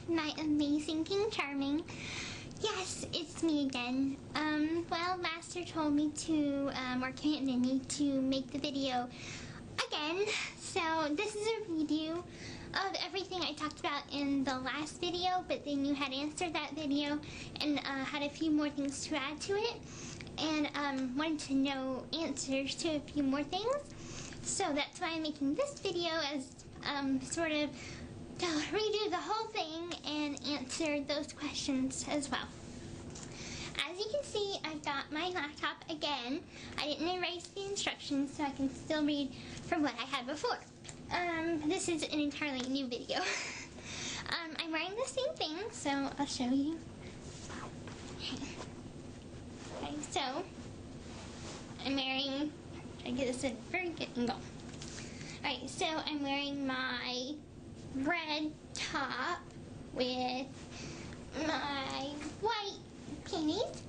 my amazing King Charming. Yes, it's me again. Well, Master told me to, or commanded me to make the video again. So this is a redo of everything I talked about in the last video, but then you had answered that video and had a few more things to add to it, and wanted to know answers to a few more things. So that's why I'm making this video, as sort of to redo the whole thing and answer those questions as well. As you can see, I've got my laptop again. I didn't erase the instructions, so I can still read from what I had before. This is an entirely new video. I'm wearing the same thing, so I'll show you. Okay, so I'm wearing, I get this at a very good angle. Alright, so I'm wearing my red top with my white panties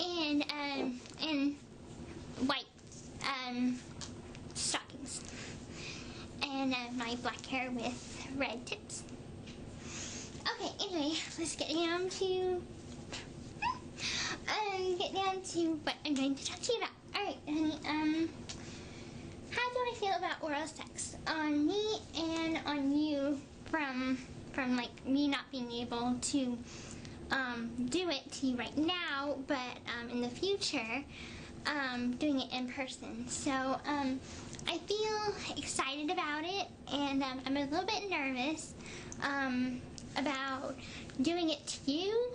and white stockings, and my black hair with red tips. Okay, anyway, let's get down to what I'm going to talk to you about. Alright, honey, how do I feel about oral sex on me and on you from like me not being able to do it to you right now, but in the future doing it in person? So I feel excited about it, and I'm a little bit nervous about doing it to you,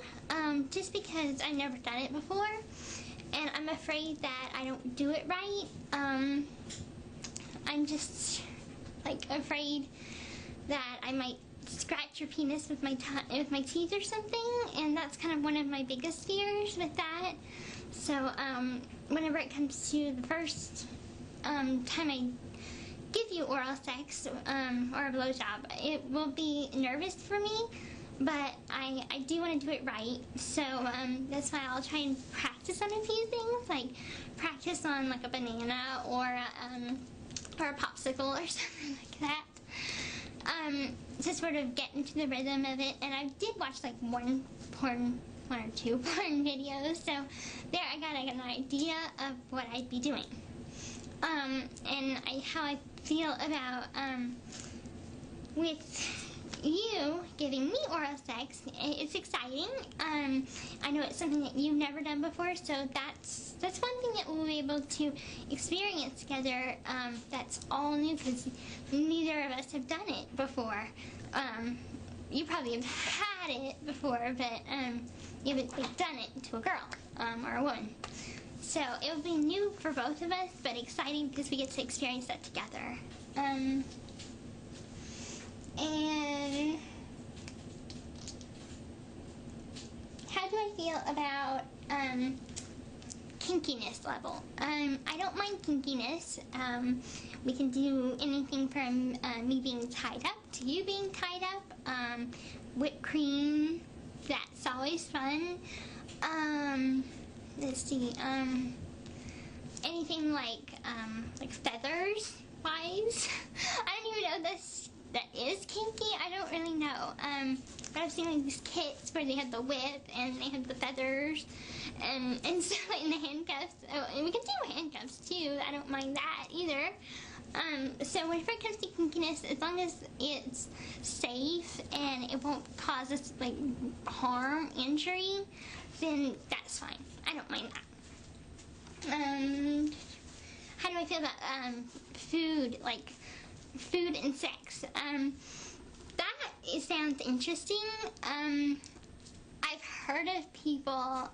just because I've never done it before, and I'm afraid that I don't do it right. I'm just like afraid that I might scratch your penis with my teeth or something, and that's kind of one of my biggest fears with that. So whenever it comes to the first time I give you oral sex or a blowjob, it will be nervous for me, but I do want to do it right. So that's why I'll try and practice on a few things, like practice on like a banana or a popsicle or something like that, to sort of get into the rhythm of it. And I did watch like one or two porn videos, so there I got an idea of what I'd be doing, and how I feel about with you giving me oral sex. It's exciting. I know it's something that you've never done before, so that's one thing that we'll be able to experience together. That's all new, because neither of us have done it before. You probably have had it before, but you haven't done it to a girl or a woman. So it will be new for both of us, but exciting because we get to experience that together. And how do I feel about kinkiness level? I don't mind kinkiness. We can do anything from me being tied up to you being tied up. Whipped cream, that's always fun. Let's see, anything like feathers wise. I don't even know that is kinky. I don't really know. But I've seen like these kits where they have the whip and they have the feathers and stuff, like in the handcuffs. Oh, and we can do handcuffs too. I don't mind that either. So whenever it comes to kinkiness, as long as it's safe and it won't cause us like harm, injury, then that's fine. I don't mind that. How do I feel about food, like food and sex? That sounds interesting. I've heard of people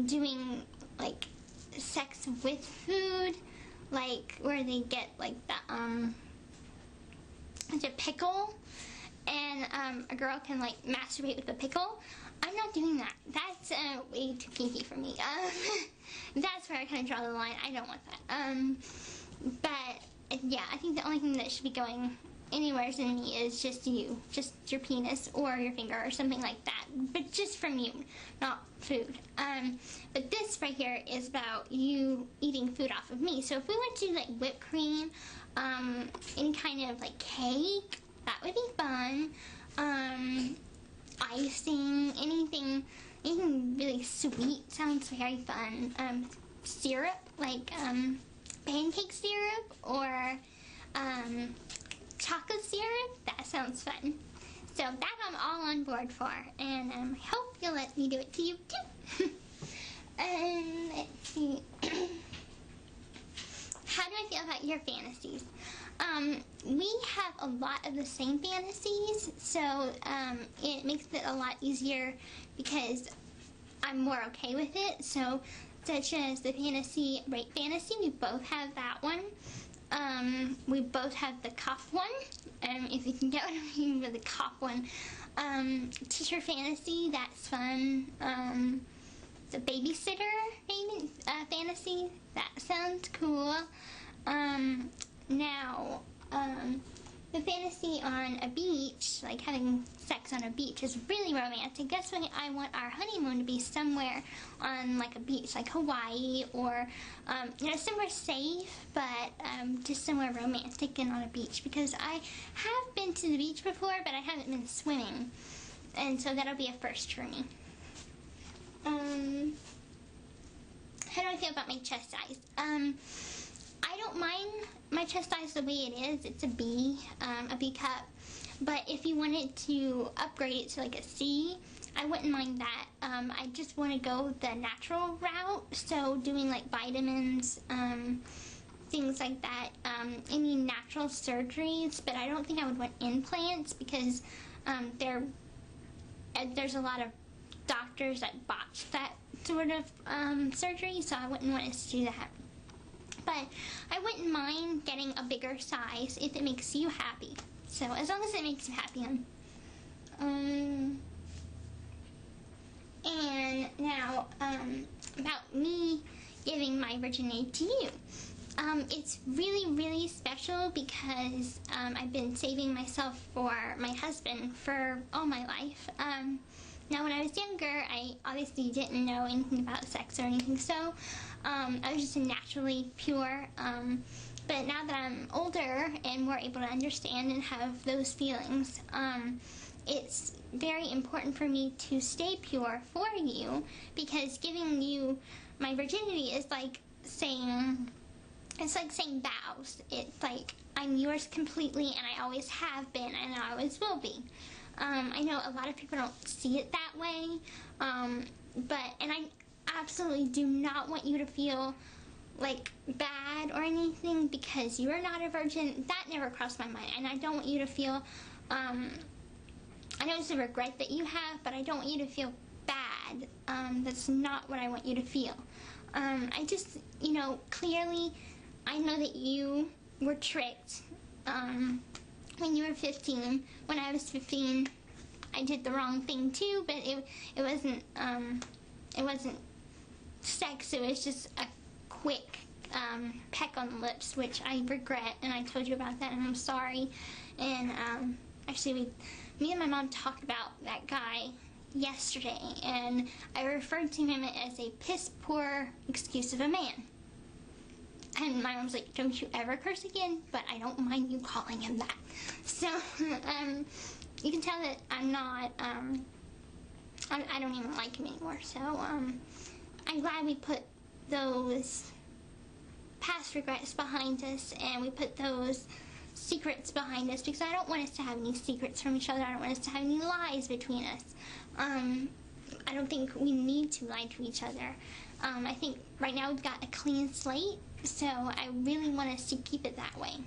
doing like sex with food, like where they get like the pickle, and a girl can like masturbate with the pickle. I'm not doing that. That's way too kinky for me. That's where I kind of draw the line. I don't want that. But yeah, I think the only thing that should be going anywhere in me is just you, just your penis or your finger or something like that. But just from you, not food. But this right here is about you eating food off of me. So if we went to like whipped cream, any kind of like cake, that would be fun. Icing, anything really sweet sounds very fun. Syrup, like pancake syrup or chocolate syrup, that sounds fun. So that I'm all on board for, and I hope you'll let me do it to you too. Let's see. How do I feel about your fantasies? We have a lot of the same fantasies, so it makes it a lot easier because I'm more okay with it. So, such as the rape fantasy, we both have that one. We both have the cop one, if you can get what I mean with the cop one. Teacher fantasy, that's fun. The babysitter fantasy, that sounds cool. Now, the fantasy on a beach, like having sex on a beach, is really romantic. That's when I want our honeymoon to be somewhere on like a beach, like Hawaii, or somewhere safe, but just somewhere romantic and on a beach, because I have been to the beach before, but I haven't been swimming, and so that'll be a first for me. How do I feel about my chest size? I don't mind my chest size the way it is. It's a B cup. But if you wanted to upgrade it to like a C, I wouldn't mind that. I just want to go the natural route. So doing like vitamins, things like that. Any natural surgeries, but I don't think I would want implants because there's a lot of doctors that botch that sort of surgery, so I wouldn't want us to do that. But I wouldn't mind getting a bigger size if it makes you happy. So as long as it makes you happy. And now about me giving my virginity to you. It's really, really special because I've been saving myself for my husband for all my life. Now, when I was younger, I obviously didn't know anything about sex or anything, so I was just naturally pure. But now that I'm older and more able to understand and have those feelings, it's very important for me to stay pure for you, because giving you my virginity is like saying vows. It's like I'm yours completely, and I always have been, and I always will be. I know a lot of people don't see it that way, and I absolutely do not want you to feel like bad or anything because you are not a virgin. That never crossed my mind, and I don't want you to feel, I know it's a regret that you have, but I don't want you to feel bad. That's not what I want you to feel. I just, clearly, I know that you were tricked, when you were 15. When I was 15, I did the wrong thing too, but it wasn't sex. It was just a quick peck on the lips, which I regret, and I told you about that, and I'm sorry. And actually, me and my mom talked about that guy yesterday, and I referred to him as a piss poor excuse of a man. And my mom's like, don't you ever curse again, but I don't mind you calling him that. So, you can tell that I'm not, I don't even like him anymore. So, I'm glad we put those past regrets behind us, and we put those secrets behind us, because I don't want us to have any secrets from each other. I don't want us to have any lies between us. I don't think we need to lie to each other. I think right now we've got a clean slate, so I really want us to keep it that way.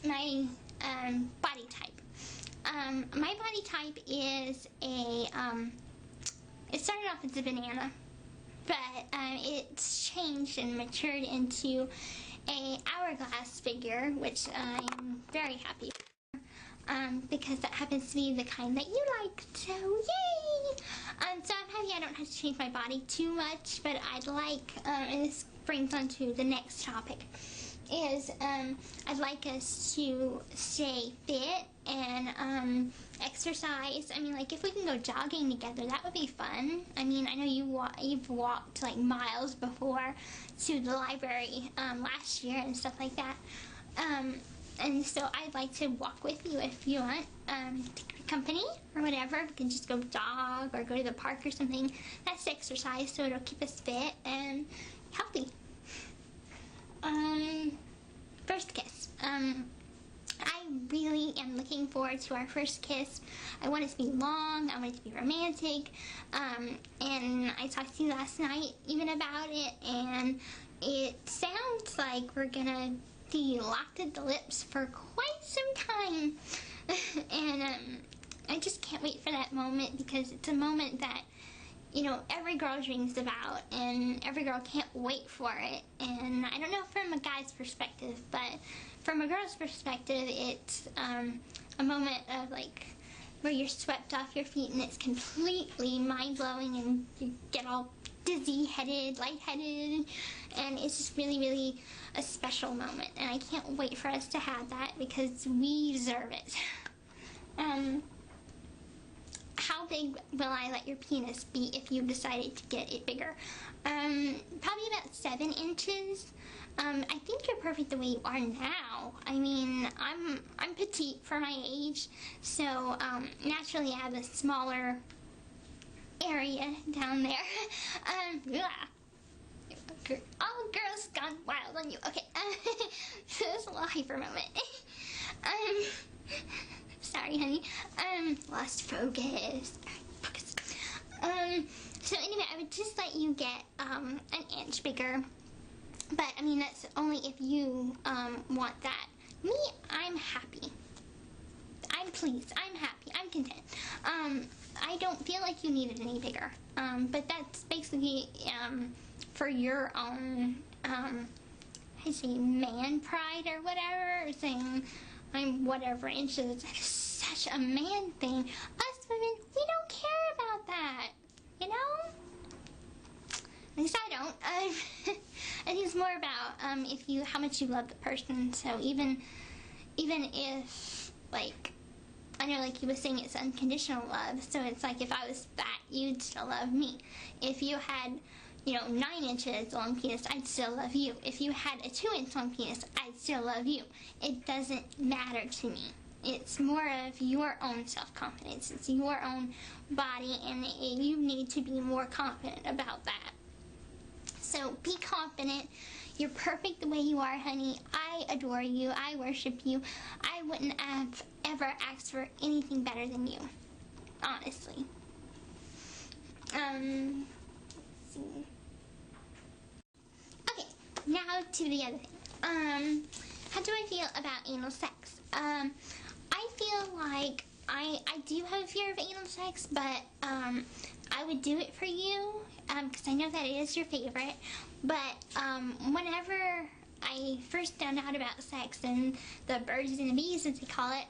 My body type. My body type is it started off as a banana, but it's changed and matured into a hourglass figure, which I'm very happy for. Because that happens to be the kind that you like, so yay! So I'm happy I don't have to change my body too much, but I'd like, and this brings on to the next topic, is I'd like us to stay fit and exercise. I mean, like, if we can go jogging together, that would be fun. I mean, I know you've walked like miles before to the library last year and stuff like that. And so I'd like to walk with you if you want, company or whatever. We can just go jog or go to the park or something. That's exercise, so it'll keep us fit and healthy. First kiss. I really am looking forward to our first kiss. I want it to be long, I want it to be romantic, and I talked to you last night even about it, and it sounds like we're gonna be locked at the lips for quite some time. And I just can't wait for that moment, because it's a moment that, you know, every girl dreams about, and every girl can't wait for it. And I don't know from a guy's perspective, but from a girl's perspective, it's a moment of, like, where you're swept off your feet and it's completely mind-blowing and you get all dizzy-headed, lightheaded, and it's just really, really a special moment, and I can't wait for us to have that, because we deserve it. How big will I let your penis be if you decided to get it bigger? Probably about 7 inches. I think you're perfect the way you are now. I mean, I'm petite for my age, so naturally I have a smaller area down there. Yeah. All girls gone wild on you. Okay, so that's a little hyper moment. Sorry, honey. Lost focus. Focus. So anyway, I would just let you get an inch bigger. But, I mean, that's only if you want that. Me, I'm happy. I'm pleased. I'm happy. I'm content. I don't feel like you need it any bigger. But that's basically for your own, I say, man pride or whatever. Or saying I'm whatever inches. That is such a man thing. Us women, we don't care about that. You know? At least I don't. I think it's more about how much you love the person. So even if, like, I know, like you were saying, it's unconditional love. So it's like, if I was fat, you'd still love me. If you had, you know, 9 inches long penis, I'd still love you. If you had a 2-inch long penis, I'd still love you. It doesn't matter to me. It's more of your own self-confidence. It's your own body, and you need to be more confident about that. So be confident. You're perfect the way you are, honey. I adore you. I worship you. I wouldn't have ever asked for anything better than you. Honestly. Let's see. Okay, now to the other thing. How do I feel about anal sex? I feel like I do have a fear of anal sex, but I would do it for you, because I know that it is your favorite. But whenever I first found out about sex and the birds and the bees, as they call it,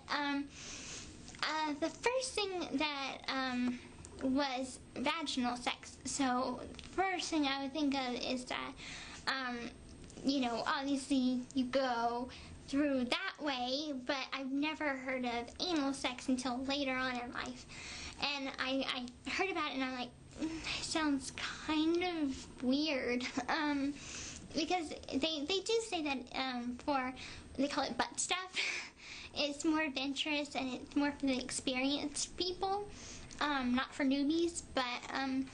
the first thing that was vaginal sex. So first thing I would think of is that, you know, obviously you go through that way, but I've never heard of anal sex until later on in life. And I heard about it and I'm like, it sounds kind of weird, because they do say that they call it butt stuff, it's more adventurous and it's more for the experienced people, not for newbies. But I'm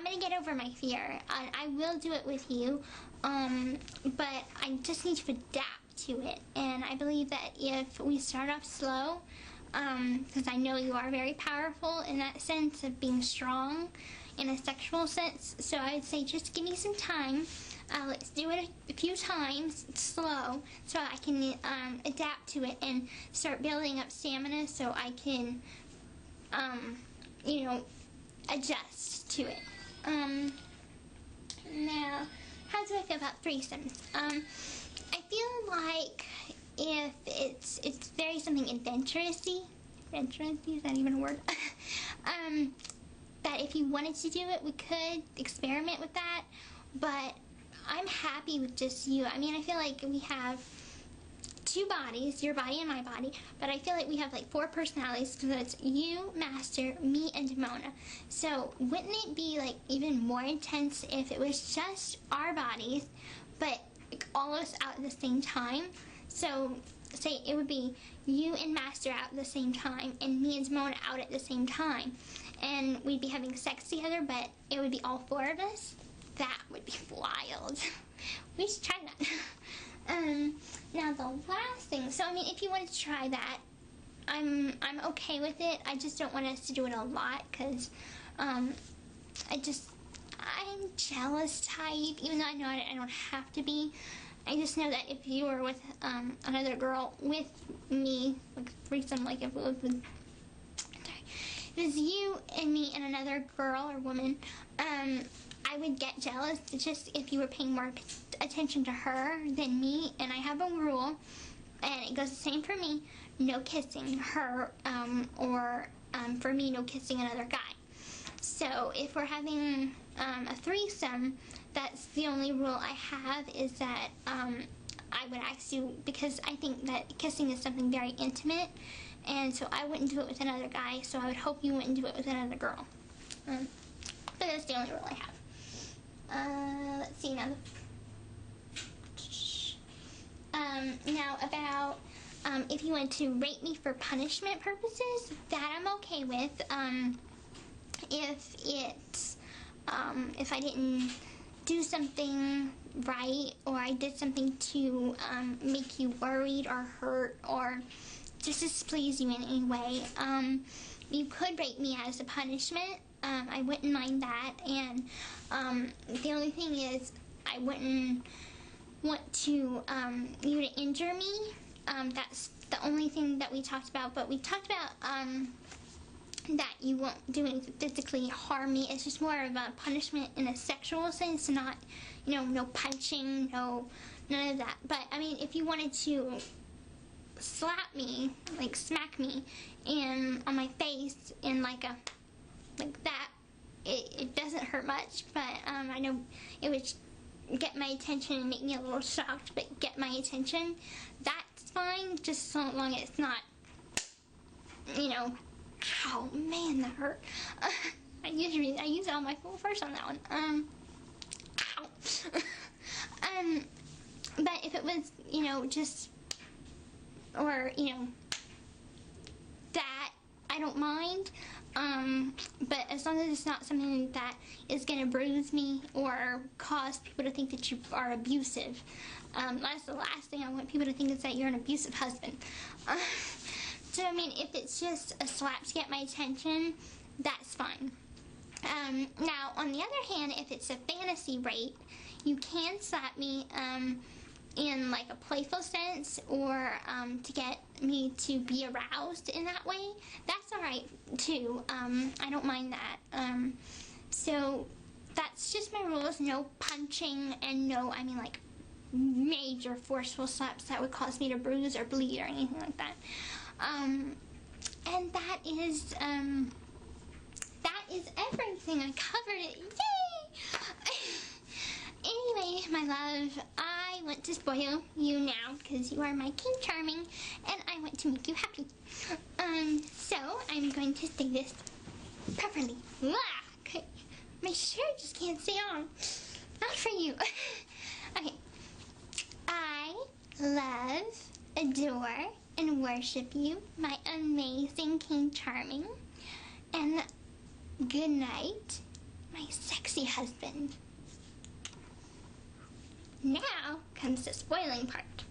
gonna get over my fear. I will do it with you, but I just need to adapt to it. And I believe that if we start off slow, because I know you are very powerful in that sense of being strong in a sexual sense, so I would say just give me some time. Let's do it a few times slow, so I can adapt to it and start building up stamina, so I can you know, adjust to it. Now, how do I feel about threesomes? I feel like if it's very something adventurous-y, is that even a word? That if you wanted to do it, we could experiment with that, but I'm happy with just you. I mean, I feel like we have 2 bodies, your body and my body, but I feel like we have like 4 personalities, because it's you, Master, me, and Demona. So wouldn't it be like even more intense if it was just our bodies, but like all of us out at the same time? So say it would be you and Master out at the same time, and me and Simona out at the same time, and we'd be having sex together, but it would be all four of us. That would be wild. We should try that. Now the last thing, so I mean, if you wanted to try that, I'm okay with it. I just don't want us to do it a lot, because I'm jealous type, even though I know I don't have to be. I just know that if you were with another girl with me, like threesome, like if it was with, if it was you and me and another girl or woman, I would get jealous just if you were paying more attention to her than me. And I have a rule, and it goes the same for me: no kissing her, or for me, no kissing another guy. So if we're having a threesome, that's the only rule I have, is that I would ask you, because I think that kissing is something very intimate, and so I wouldn't do it with another guy, so I would hope you wouldn't do it with another girl. But that's the only rule I have. Let's see now. Now about if you want to rate me for punishment purposes, that I'm okay with. If I didn't do something right, or I did something to make you worried or hurt or just displease you in any way, you could rate me as a punishment. I wouldn't mind that. And the only thing is, I wouldn't want to you to injure me. That's the only thing that we talked about. But we talked about that you won't do anything physically harm me. It's just more of a punishment in a sexual sense, not, you know, no punching, none of that. But I mean, if you wanted to slap me, like smack me, and on my face, and like that, it doesn't hurt much. But I know it would get my attention and make me a little shocked, but get my attention. That's fine, just so long as it's not, you know. Oh man, that hurt. I used all my full force on that one. Ow. But if it was, you know, just, or, you know, that, I don't mind. But as long as it's not something that is gonna bruise me or cause people to think that you are abusive. That's the last thing I want people to think, is that you're an abusive husband. So, I mean, if it's just a slap to get my attention, that's fine. Now, on the other hand, if it's a fantasy rape, you can slap me in, like, a playful sense, or to get me to be aroused in that way. That's alright, too. I don't mind that. So, that's just my rules. No punching, and no, I mean, like, major forceful slaps that would cause me to bruise or bleed or anything like that. And that is everything. I covered it. Yay! Anyway, my love, I want to spoil you now, because you are my King Charming, and I want to make you happy. So I'm going to say this properly. Okay. My shirt just can't stay on. Not for you. Okay. I love, adore, and worship you, my amazing King Charming. And good night, my sexy husband. Now comes the spoiling part.